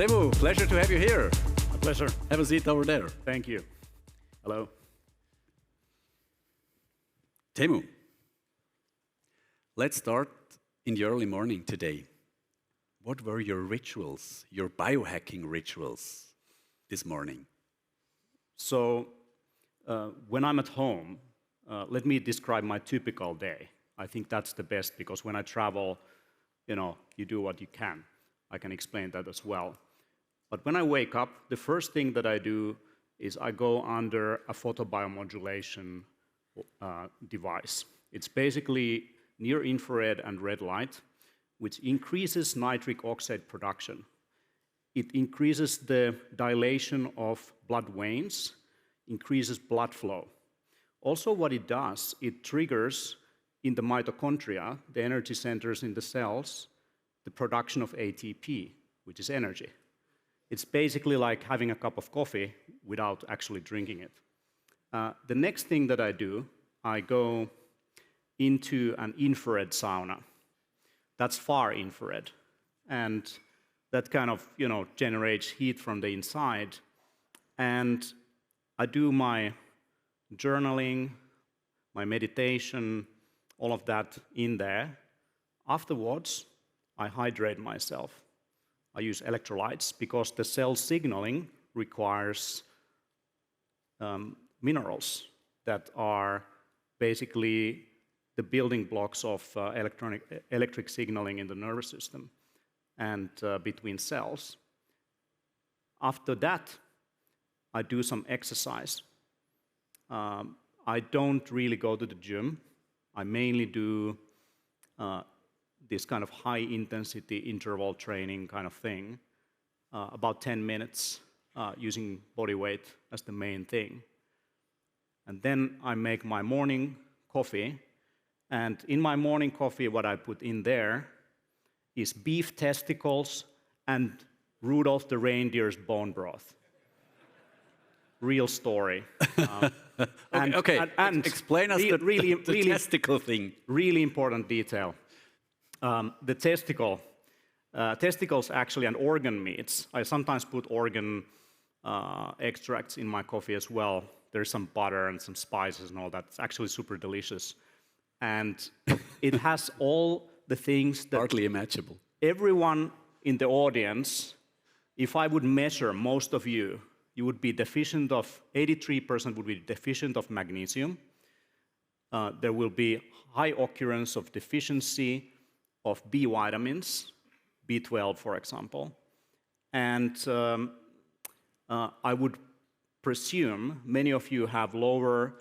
Teemu, pleasure to have you here. A pleasure. Have a seat over there. Thank you. Hello. Teemu, let's start in the early morning today. What were your rituals, your biohacking rituals this morning? So, when I'm at home, let me describe my typical day. I think that's the best because when I travel, you do what you can. I can explain that as well. But when I wake up, the first thing that I do is I go under a photobiomodulation device. It's basically near infrared and red light, which increases nitric oxide production. It increases the dilation of blood veins, increases blood flow. Also what it does, it triggers in the mitochondria, the energy centers in the cells, the production of ATP, which is energy. It's basically like having a cup of coffee without actually drinking it. The next thing that I do, I go into an infrared sauna. That's far infrared. And that kind of, generates heat from the inside. And I do my journaling, my meditation, all of that in there. Afterwards, I hydrate myself. I use electrolytes because the cell signaling requires minerals that are basically the building blocks of electric signaling in the nervous system and between cells. After that, I do some exercise. I don't really go to the gym. I mainly do this kind of high-intensity interval training kind of thing, about 10 minutes using body weight as the main thing. And then I make my morning coffee. And in my morning coffee, what I put in there is beef testicles and Rudolph the reindeer's bone broth. Real story. And explain us the testicle thing. Really important detail. The testicles actually and organ meats. I sometimes put organ extracts in my coffee as well. There's some butter and some spices and all that. It's actually super delicious. And it has all the things that hardly imaginable. Everyone in the audience, if I would measure most of you, you would be deficient of, 83% would be deficient of magnesium. There will be high occurrence of deficiency of B vitamins, B12 for example. And I would presume many of you have lower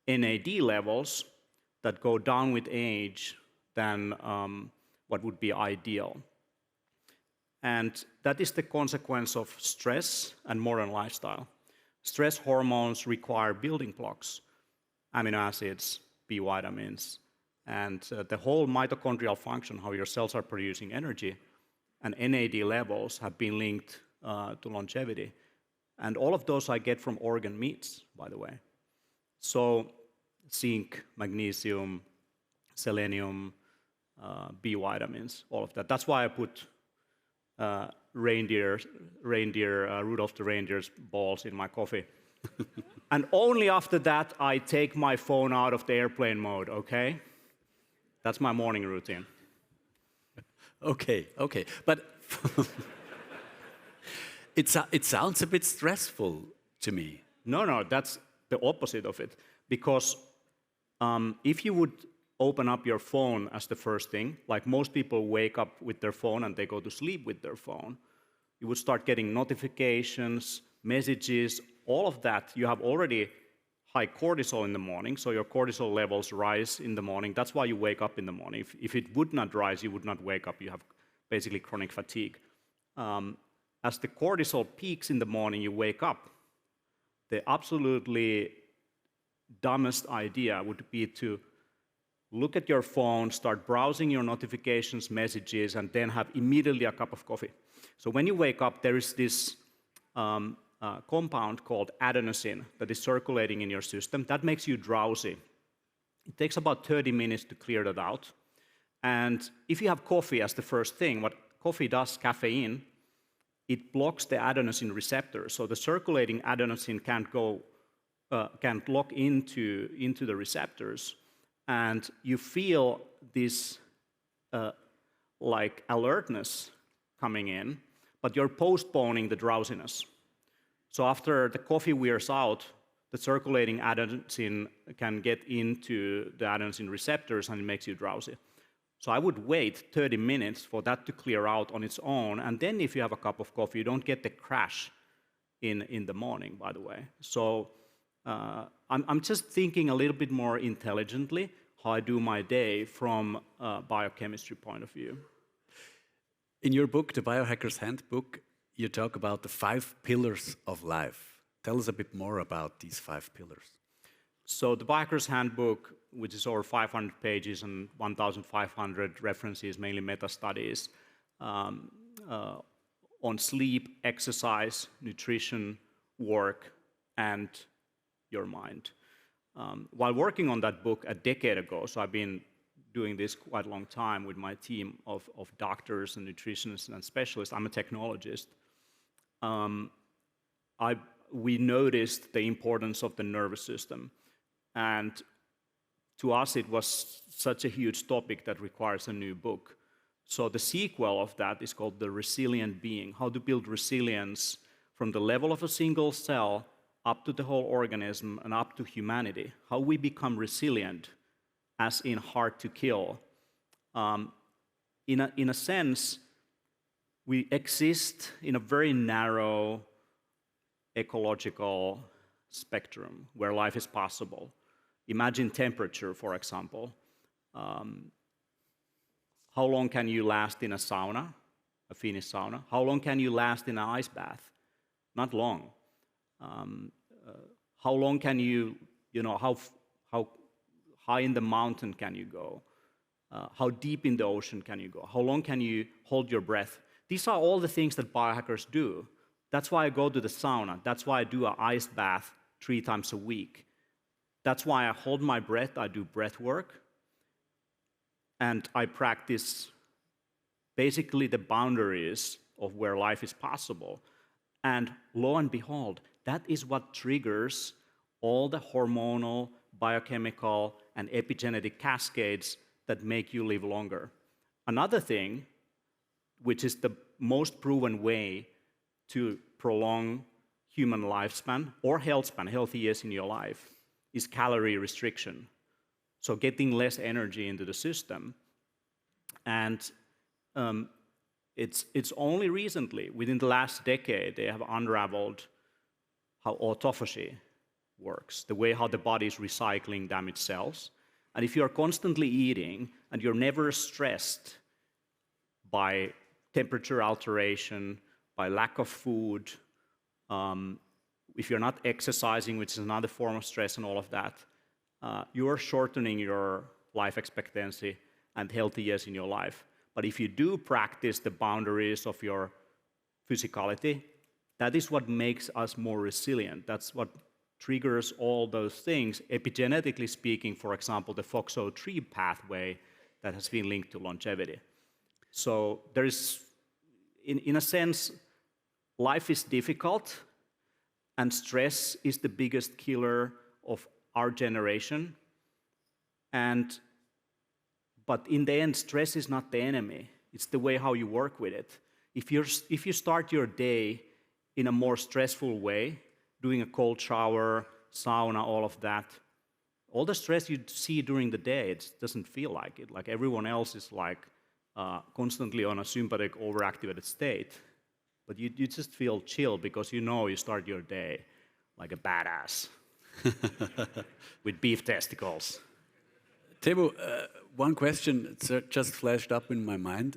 NAD levels that go down with age than what would be ideal. And that is the consequence of stress and modern lifestyle. Stress hormones require building blocks, amino acids, B vitamins, and the whole mitochondrial function, how your cells are producing energy, and NAD levels have been linked to longevity. And all of those I get from organ meats, by the way. So zinc, magnesium, selenium, B vitamins, all of that. That's why I put Rudolph the reindeer's balls in my coffee. And only after that, I take my phone out of the airplane mode, okay? That's my morning routine. Okay. But it sounds a bit stressful to me. No, that's the opposite of it. Because if you would open up your phone as the first thing, like most people wake up with their phone and they go to sleep with their phone, you would start getting notifications, messages, all of that. You have already high cortisol in the morning, so your cortisol levels rise in the morning. That's why you wake up in the morning. If it would not rise, you would not wake up. You have basically chronic fatigue. As the cortisol peaks in the morning, you wake up. The absolutely dumbest idea would be to look at your phone, start browsing your notifications, messages, and then have immediately a cup of coffee. So when you wake up, there is this compound called adenosine that is circulating in your system. That makes you drowsy. It takes about 30 minutes to clear that out. And if you have coffee as the first thing, what coffee does, caffeine, it blocks the adenosine receptor. So the circulating adenosine can't lock into the receptors, and you feel this like alertness coming in, but you're postponing the drowsiness. So after the coffee wears out, the circulating adenosine can get into the adenosine receptors and it makes you drowsy. So I would wait 30 minutes for that to clear out on its own, and then if you have a cup of coffee, you don't get the crash in the morning, by the way. So I'm just thinking a little bit more intelligently how I do my day from a biochemistry point of view. In your book, The Biohacker's Handbook, you talk about the 5 pillars of life. Tell us a bit more about these 5 pillars. So the Biohacker's Handbook, which is over 500 pages and 1,500 references, mainly meta-studies, on sleep, exercise, nutrition, work, and your mind. While working on that book a decade ago, so I've been doing this quite a long time with my team of doctors and nutritionists and specialists. I'm a technologist. We noticed the importance of the nervous system. And to us, it was such a huge topic that requires a new book. So the sequel of that is called The Resilient Being, how to build resilience from the level of a single cell up to the whole organism and up to humanity, how we become resilient, as in hard to kill. In a sense, we exist in a very narrow ecological spectrum where life is possible. Imagine temperature, for example. How long can you last in a sauna, a Finnish sauna? How long can you last in an ice bath? Not long. How long can you how high in the mountain can you go? How deep in the ocean can you go? How long can you hold your breath? These are all the things that biohackers do. That's why I go to the sauna. That's why I do an ice bath 3 times a week. That's why I hold my breath. I do breath work. And I practice basically the boundaries of where life is possible. And lo and behold, that is what triggers all the hormonal, biochemical, and epigenetic cascades that make you live longer. Another thing, which is the most proven way to prolong human lifespan or health span, healthy years in your life, is calorie restriction. So getting less energy into the system. And it's only recently, within the last decade, they have unraveled how autophagy works, the way how the body is recycling damaged cells. And if you're constantly eating and you're never stressed by temperature alteration, by lack of food, if you're not exercising, which is another form of stress and all of that, you are shortening your life expectancy and healthy years in your life. But if you do practice the boundaries of your physicality, that is what makes us more resilient. That's what triggers all those things. Epigenetically speaking, for example, the FOXO3 pathway that has been linked to longevity. So there is, in a sense, life is difficult, and stress is the biggest killer of our generation. But in the end, stress is not the enemy. It's the way how you work with it. If you start your day in a more stressful way, doing a cold shower, sauna, all of that, all the stress you see during the day, it doesn't feel like it. Like everyone else is like constantly on a sympathetic, overactivated state. But you just feel chill because you start your day like a badass with beef testicles. Teemu, one question just flashed up in my mind.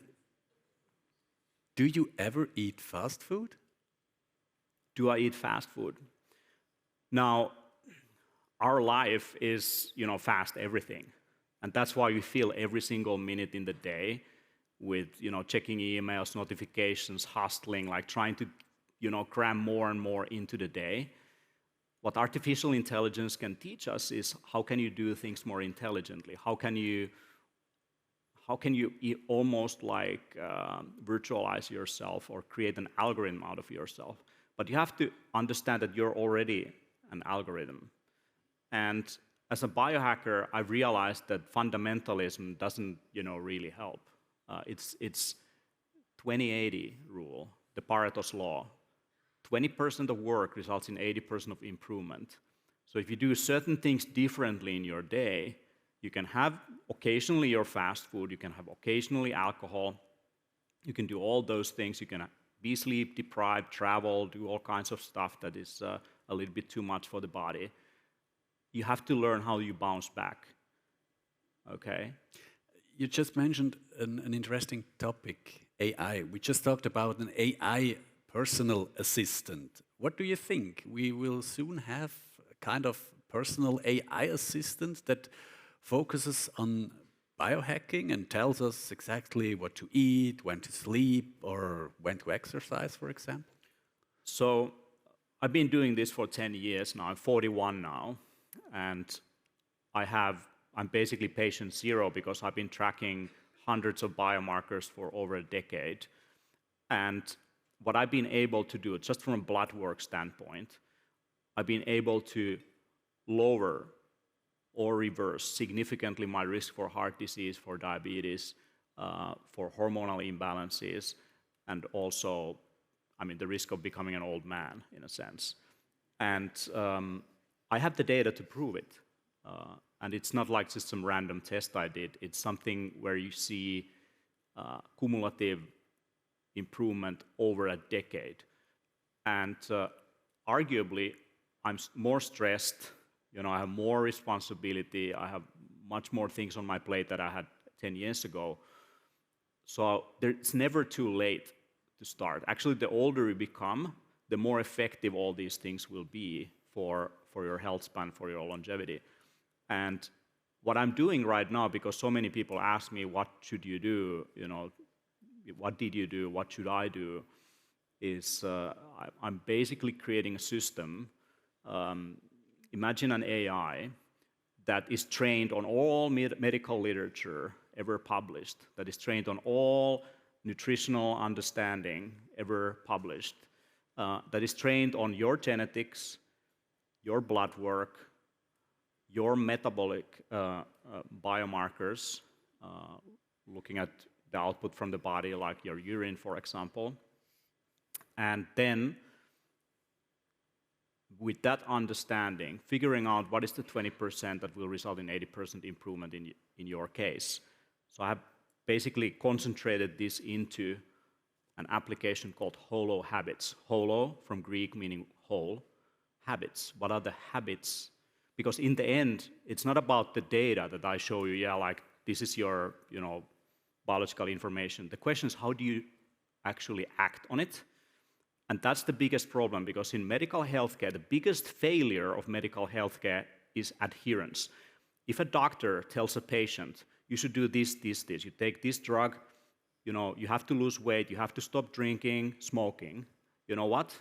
Do you ever eat fast food? Do I eat fast food? Now, our life is, fast everything. And that's why we feel every single minute in the day with, checking emails, notifications, hustling, like trying to, cram more and more into the day. What artificial intelligence can teach us is how can you do things more intelligently? How how can you almost like virtualize yourself or create an algorithm out of yourself? But you have to understand that you're already an algorithm. And as a biohacker, I realized that fundamentalism doesn't, really help. It's 20-80 rule, the Pareto's law. 20% of work results in 80% of improvement. So if you do certain things differently in your day, you can have occasionally your fast food, you can have occasionally alcohol, you can do all those things, you can be sleep deprived, travel, do all kinds of stuff that is a little bit too much for the body. You have to learn how you bounce back, okay? You just mentioned an interesting topic, AI. We just talked about an AI personal assistant. What do you think? We will soon have a kind of personal AI assistant that focuses on biohacking and tells us exactly what to eat, when to sleep, or when to exercise, for example? So I've been doing this for 10 years now. I'm 41 now, and I'm basically patient zero because I've been tracking hundreds of biomarkers for over a decade. And what I've been able to do, just from a blood work standpoint, I've been able to lower or reverse significantly my risk for heart disease, for diabetes, for hormonal imbalances, and also, the risk of becoming an old man, in a sense. And I have the data to prove it. And it's not like just some random test I did. It's something where you see cumulative improvement over a decade. And arguably, I'm more stressed. I have more responsibility. I have much more things on my plate that I had 10 years ago. So it's never too late to start. Actually, the older you become, the more effective all these things will be for your health span, for your longevity. And what I'm doing right now, because so many people ask me, what should you do? What did you do? What should I do? Is I'm basically creating a system. Imagine an AI that is trained on all medical literature ever published, that is trained on all nutritional understanding ever published, that is trained on your genetics, your blood work, your metabolic biomarkers, looking at the output from the body, like your urine, for example. And then, with that understanding, figuring out what is the 20% that will result in 80% improvement in your case. So I have basically concentrated this into an application called Holo Habits. Holo, from Greek, meaning whole. Habits. What are the habits? Because in the end, it's not about the data that I show you, like this is your, biological information. The question is, how do you actually act on it? And that's the biggest problem, because in medical healthcare, the biggest failure of medical healthcare is adherence. If a doctor tells a patient, you should do this, you take this drug, you have to lose weight, you have to stop drinking, smoking, you know what?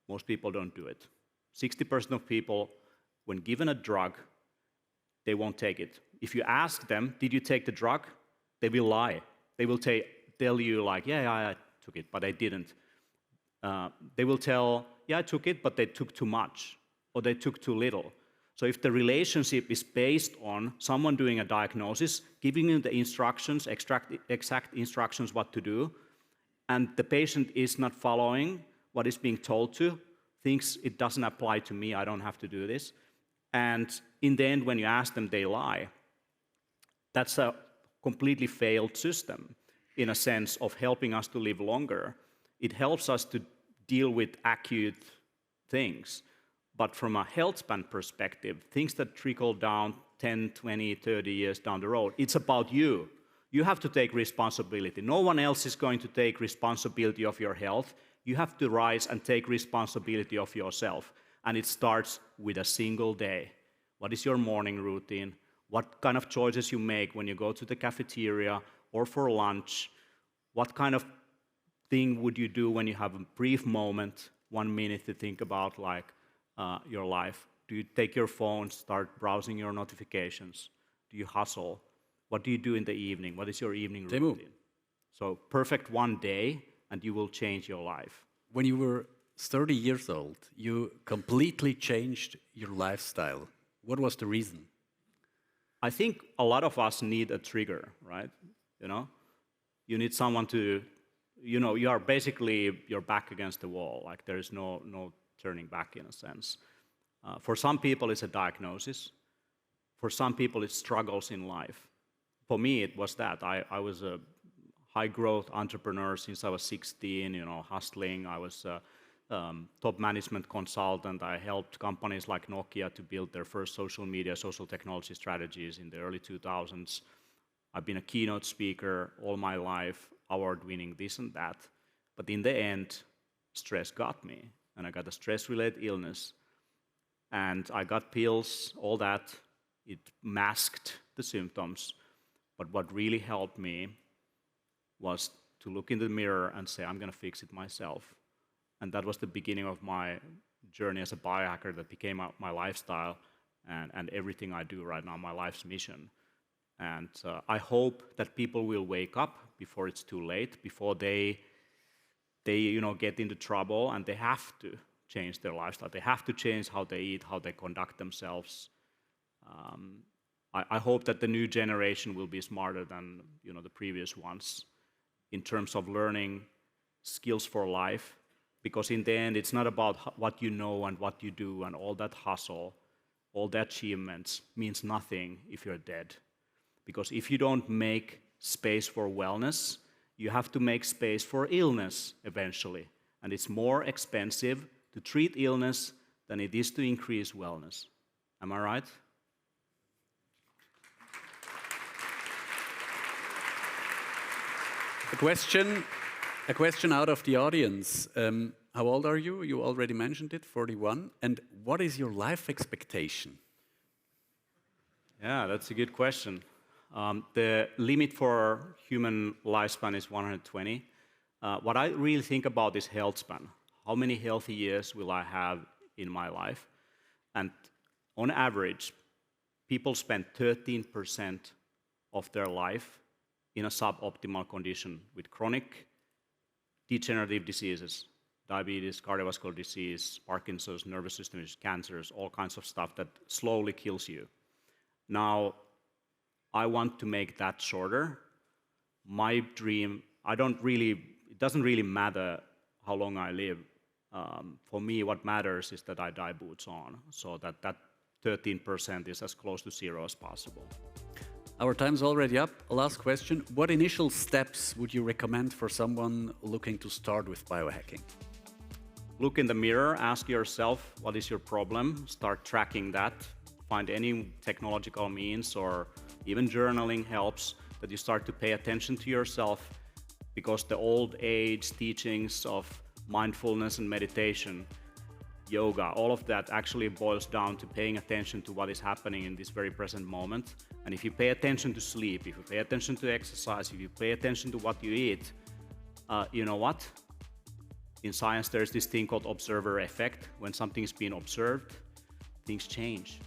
Most people don't do it. 60% of people, when given a drug, they won't take it. If you ask them, did you take the drug? They will lie. They will tell you like, yeah, I took it, but I didn't. They will tell, yeah, I took it, but they took too much, or they took too little. So if the relationship is based on someone doing a diagnosis, giving you the instructions, exact instructions what to do, and the patient is not following what is being told to, thinks it doesn't apply to me, I don't have to do this, and in the end, when you ask them, they lie. That's a completely failed system in a sense of helping us to live longer. It helps us to deal with acute things. But from a health span perspective, things that trickle down 10, 20, 30 years down the road, it's about you. You have to take responsibility. No one else is going to take responsibility of your health. You have to rise and take responsibility of yourself. And it starts with a single day. What is your morning routine? What kind of choices you make when you go to the cafeteria or for lunch? What kind of thing would you do when you have a brief moment, 1 minute to think about your life? Do you take your phone, start browsing your notifications? Do you hustle? What do you do in the evening? What is your evening Teemu. routine? So perfect one day, and you will change your life. When you were 30 years old, you completely changed your lifestyle. What was the reason? I think a lot of us need a trigger, right? You know, you need someone to, you are basically, you're back against the wall. Like there is no turning back in a sense. For some people, it's a diagnosis. For some people, it's struggles in life. For me, it was that. I was a high-growth entrepreneur since I was 16, hustling. I was a top management consultant. I helped companies like Nokia to build their first social media, social technology strategies in the early 2000s. I've been a keynote speaker all my life, award-winning this and that. But in the end, stress got me, and I got a stress-related illness. And I got pills, all that. It masked the symptoms. But what really helped me was to look in the mirror and say, I'm going to fix it myself. And that was the beginning of my journey as a biohacker that became my lifestyle and everything I do right now, my life's mission. And I hope that people will wake up before it's too late, before they get into trouble, and they have to change their lifestyle. They have to change how they eat, how they conduct themselves. I hope that the new generation will be smarter than the previous ones in terms of learning skills for life, because in the end, it's not about what you know and what you do, and all that hustle, all the achievements means nothing if you're dead. Because if you don't make space for wellness, you have to make space for illness eventually. And it's more expensive to treat illness than it is to increase wellness. Am I right? A question out of the audience. How old are you? You already mentioned it, 41. And what is your life expectation? Yeah, that's a good question. The limit for human lifespan is 120. What I really think about is health span. How many healthy years will I have in my life? And on average, people spend 13% of their life in a suboptimal condition with chronic degenerative diseases, diabetes, cardiovascular disease, Parkinson's, nervous system issues, cancers, all kinds of stuff that slowly kills you. Now, I want to make that shorter. My dream, it doesn't really matter how long I live. For me, what matters is that I die boots on, so that 13% is as close to zero as possible. Our time's already up. Last question. What initial steps would you recommend for someone looking to start with biohacking? Look in the mirror, ask yourself, what is your problem? Start tracking that. Find any technological means, or even journaling helps, that you start to pay attention to yourself, because the old age teachings of mindfulness and meditation, yoga, all of that actually boils down to paying attention to what is happening in this very present moment. And if you pay attention to sleep, if you pay attention to exercise, if you pay attention to what you eat, you know what? In science, there's this thing called observer effect. When something's being observed, things change.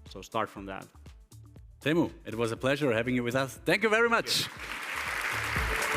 So start from that. Teemu, it was a pleasure having you with us. Thank you very much.